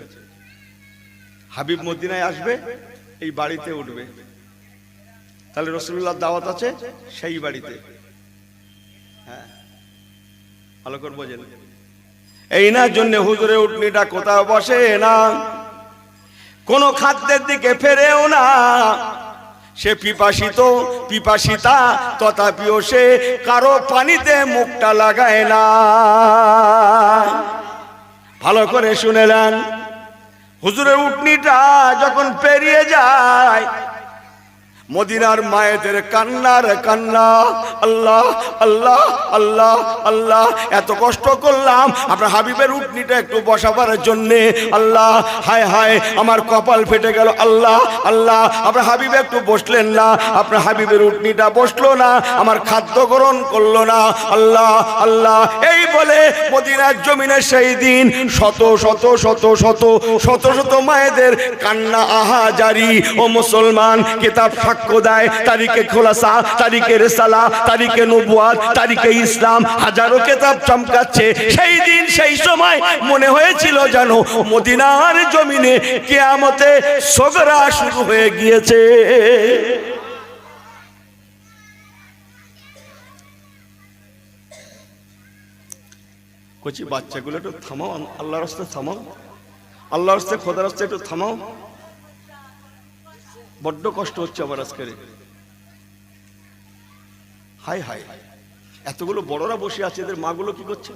হাবিব মদিনায় আসবে, এই বাড়িতে উঠবে। তাহলে রাসূলুল্লাহর দাওয়াত আছে সেই বাড়িতে। হ্যাঁ, ভালো করে বোঝেন। এই না জন্য হুজুরের উটনিটা কোথাও বসে না, কোন খাদ্যের দিকে ফেরেও না। সে পিপাসিত, পিপাসিতা, তথাপিও সে কারো পানিতে মুখটা লাগায় না। ভালো করে শুনে নেন, হুজুরের উটনিটা যখন পেরিয়ে যায়, মদিনার মায়েদের কান্নার কান্না। আল্লাহ আল্লাহ আল্লাহ আল্লাহ, এত কষ্ট করলাম আপনার হাবিবের উটনিটা একটু বসাবার জন্যে। আল্লাহ হায় হায়, আমার কপাল ফেটে গেল। আল্লাহ আল্লাহ, আপনার হাবিব একটু বসলেন না, আপনার হাবিবের উটনিটা বসলো না, আমার খাদ্য গ্রহণ করলো না। আল্লাহ আল্লাহ, এই বলে মদিনার জমিনে সেই দিন শত শত শত শত শত শত মায়েদের কান্না আহা জারি। ও মুসলমান, কিতাব সাক্ষ্য দেয়, তারিখে খোলাসা, তারিখে রিসালা, তারিখে নবুয়াত, তারিখে ইসলাম, হাজারো কিতাব চমকাচ্ছে। সেই দিন সেই সময় মনে হয়েছিল যেন মদিনার জমিনে কিয়ামতে সগরা শুরু হয়ে গিয়েছে। কচি বাচ্চাগুলো একটু থামাও, আল্লাহর রাস্তায় থামাও, আল্লাহর রাস্তায়, খোদার রাস্তায় একটু থামাও। বড্ড কষ্ট হচ্ছে আমার আজকে। হাই হাই, এতগুলো বড়রা বসে আছে, এদের মাগুলো কি করছে?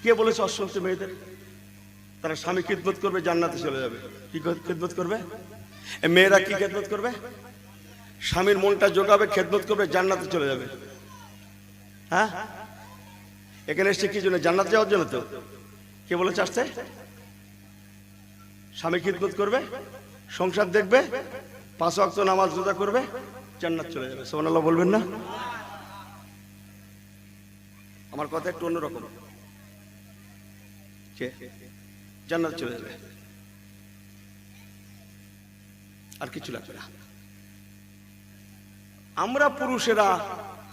কে বলেছে অসংখ্য মেয়েদের তারা স্বামী খিদমত করবে জান্নাতে চলে যাবে? কি খিদমত করবে? মেয়েরা কি খিদমত করবে? স্বামীর মনটা জোগাবে, খিদমত করবে, জান্নাতে চলে যাবে। হ্যাঁ, এখানে এসছে কি জন্য? জান্নাত যাওয়ার জন্য তো। কে বলেছে আসতে? স্বামী খিদমত করবে, সংসার দেখবে, 5 ওয়াক্ত নামাজ রোজা করবে, জান্নাত চলে যাবে। সুবহানাল্লাহ বলবেন না? আমার কথা একটু অন্যরকম। জান্নাত চলে যাবে, আর কিছু লাগবে না। আমরা পুরুষেরা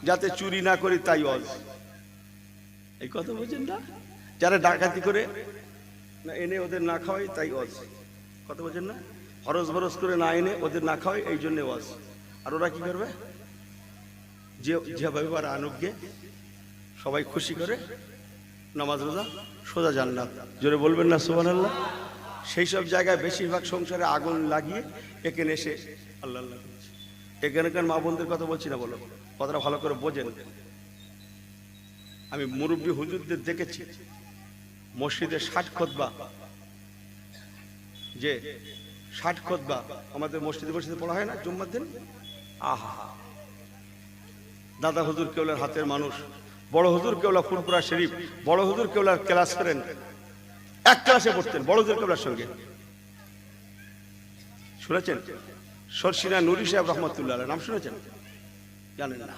যাতে চুরি না করি তাই ওয়াজ। এই কথা বুঝেন না? যারা ডাকাতি করে না এনে ওদের না খাওয়াই তাই ওয়াজ। কথা বুঝেন না? হরস বরস করে না এনে ওদের না খাওয়াই, এই জন্য ওয়াজ। আর ওরা কি করবে? যেভাবে ওরা আনুককে সবাই খুশি করে নামাজ রোজা, সোজা জান্নাত। জোরে বলবেন না সুবহানাল্লাহ? সেই সব জায়গায় বেশিরভাগ সংসারে আগুন লাগিয়ে এখানে এসে আল্লাহ আল্লাহ করছে। এখানকার মা বোনদের কথা বলছি না, বলো কথাটা ভালো করে বোঝেন। আমি মুরব্বী হুজুরদের দেখেছি, মসজিদে 60 খুতবা, যে 60 খুতবা আমাদের মসজিদে মসজিদে পড়া হয় না জুম্মার দিন। আহা, দাদা হুজুর কেবলার হাতের মানুষ, বড় হুজুর কেবলা ফুরফুরা শরীফ, বড় হুজুর কেবলার ক্লাস করেন, এক ক্লাসে পড়তেন বড় হুজুর কেবলার সঙ্গে। শুনেছেন সরসিনা নুরি সাহেব রহমতুল্লাহ নাম শুনেছেন? জানেন না?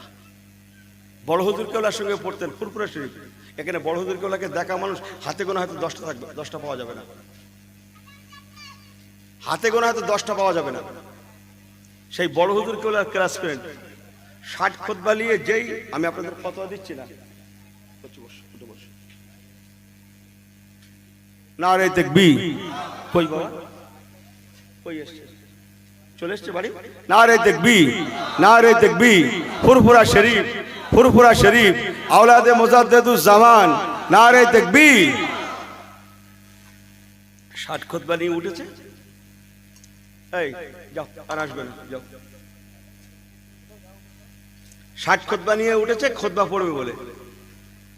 বড় হুজুর কেবলার সঙ্গে পড়তেন ফুরফুরা শরীফ। এখানে বড় হুজুর কেবলাকে দেখা মানুষ হাতে গোনা হয়তো 10টা থাকবে, 10টা পাওয়া যাবে না, হাতে গোনা হয়তো 10টা পাওয়া যাবে না। সেই বড় হুজুর কেবলার ক্লাস ফ্রেন্ড 60 খুতবা নিয়ে যেই, আমি আপনাদের ফতোয়া দিচ্ছি না, নারে তাকবীর। কই বাবা, কই এসছে? চলে এসছে বাড়ি। নারে তাকবীর, নারে তাকবীর। ফুরফুরা শরীফ, ফুরফুরা শরীফ, আওলাদে মুজাদ্দিদুজ জামান, নারে তাকবীর। 60 খুতবা নিয়ে উঠেছে। এই যাও, আর আসবে না, যাও। 60 খুতবা নিয়ে উঠেছে, খুতবা পড়বে বলে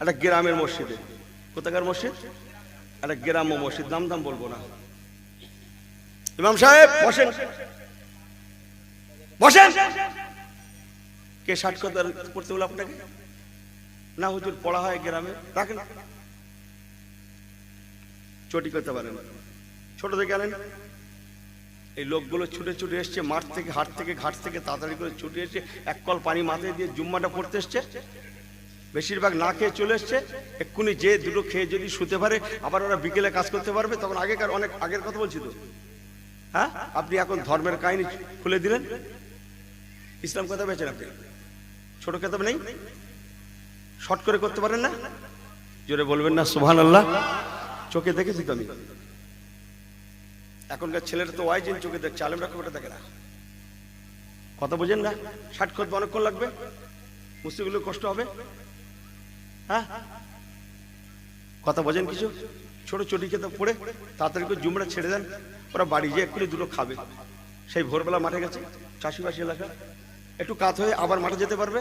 একটা গ্রামের মসজিদে। কোথাকার মসজিদ? একটা গ্রাম্য মসজিদ, নাম দাম বলবো না। ইমাম সাহেব বসেন, বসেন। কে 60 খুতবা পড়তে বলে আপনাকে? না হুজুর পড়া হয় গ্রামে, রাখেন। চটি করতে পারেন, ছোট থেকে আনেন। এই লোকগুলো ছুটে ছুটে এসছে মাঠ থেকে, হাট থেকে, ঘাট থেকে তাড়াতাড়ি করে ছুটে এসে এক কল পানি মাথায় দিয়ে জুম্মাটা পড়তে এসছে। বেশিরভাগ না খেয়ে চলে এসছে। এক্ষুনি যে দুটো খেয়ে যদি শুতে পারে, আবার ওরা বিকেলে কাজ করতে পারবে। তখন আগেকার, অনেক আগের কথা বলছি তো। হ্যাঁ, আপনি এখন ধর্মের কাহিনী খুলে দিলেন। ইসলাম কথা বেছেন আপনি, ছোট কেতাব নেই, শর্ট করে করতে পারেন না? জোরে বলবেন না সুবহানাল্লাহ। চোখে দেখেছি তো আমি। এখনকার ছেলেরা তো ওয়াইজিন চোখে দেখছে, আলেমরা খুব একটা দেখে না। কথা বোঝেন না? 60 খুতবা অনেকক্ষণ লাগবে, মুসলিমগুলো কষ্ট হবে। হ্যাঁ, কথা বোঝেন কিছু? ছোট চটি খেতে পড়ে তাড়াতাড়ি করে জুমড়া ছেড়ে দেন, ওরা বাড়ি যেয়ে এক্ষুনি দুটো খাবে। সেই ভোরবেলা মাঠে গেছে, চাষিবাসী এলাকা, একটু কাত হয়ে আবার মাঠে যেতে পারবে।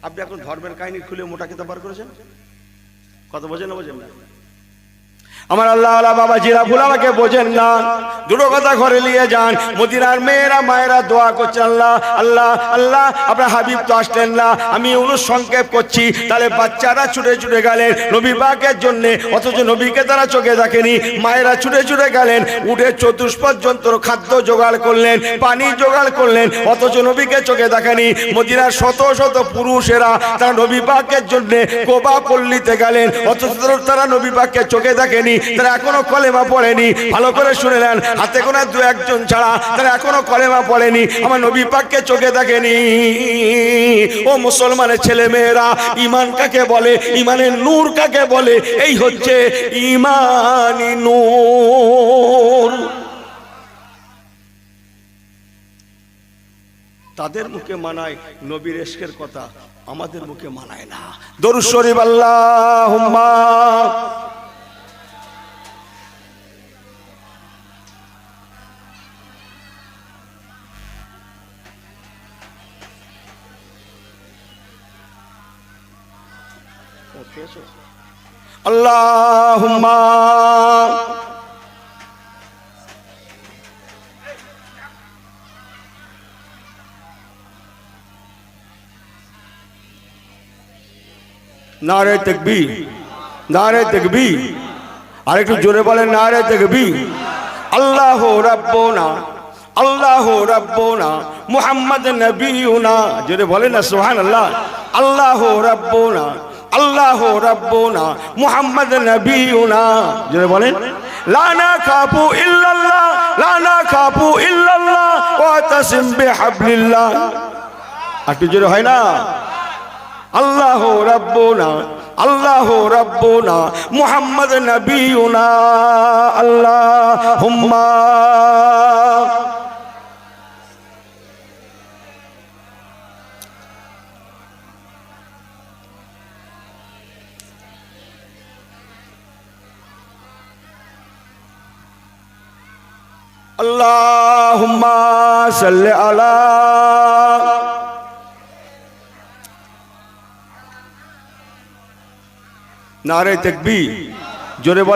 আপনি এখন ধর্মের কাহিনী খুলে মোটা খেতে বার করেছেন। কথা বোঝেন না? বোঝেন না? আমার আল্লাহ আল্লাহ বাবা জিরা ভুল আমাকে বোঝেন না, দুটো কথা ঘরে নিয়ে যান। মদিনার মেয়েরা মায়েরা দোয়া করছে, আল্লাহ আল্লাহ আল্লাহ, আপনার হাবিব তো আসলেন না, আমি অনুসংক্ষেপ করছি। তাহলে বাচ্চারা ছুটে ছুটে গেলেন নবী পাকের জন্য, অথচ নবীকে তারা চোখে দেখেনি। মায়েরা ছুটে ছুটে গেলেন, উঠে চতুষ্পদ যন্ত্র খাদ্য জোগাড় করলেন, পানি জোগাড় করলেন, অথচ নবীকে চোখে দেখেনি। মদিনার শত শত পুরুষেরা তারা নবী পাকের জন্য কোবা পল্লীতে গেলেন, অথচ তারা নবী পাককে চোখে দেখেনি। তারা এখনো কলেমা পড়েনি। ভালো করে শুনে নেন, হাতে গোনা 2-1 ছাড়া তারা এখনো কলেমা পড়েনি, আমার নবী পাককে চোখে দেখেনি। ও মুসলমানের ছেলে মেয়েরা, ঈমান কাকে বলে, ঈমানের নূর কাকে বলে? এই হচ্ছে ঈমানি নূর। তাদের মুখে মানায় নবীর ইশকের কথা, আমাদের মুখে মানায় না। দরুদ শরীফ আল্লাহুম্মা। আল্লাহুম্মা নারে তাকবীর, নারে তাকবীর। আর একটু জোরে বলেন নারে তাকবীর। আল্লাহু রাব্বুনা, আল্লাহু রাব্বুনা, মুহাম্মদ নবিয়ুনা। জোরে বলেন না সুবহানাল্লাহ। আল্লাহু রাব্বুনা, আল্লাহু রাব্বুনা, মুহাম্মদ নবিয়ুনা। জোরে বলেন লা নাখাফু ইল্লাল্লাহ, লা নাখাফু ইল্লাল্লাহ ওয়া তাসিম বিহাবলিল্লাহ। একটু জোরে হয় না? আল্লাহু রাব্বুনা, আল্লাহু রাব্বুনা, মুহাম্মদ নবিয়ুনা। আল্লাহুম্মা আল্লাহুম্মা সাল্লি আলা। নারে তাকবীর, জোরে বলেন।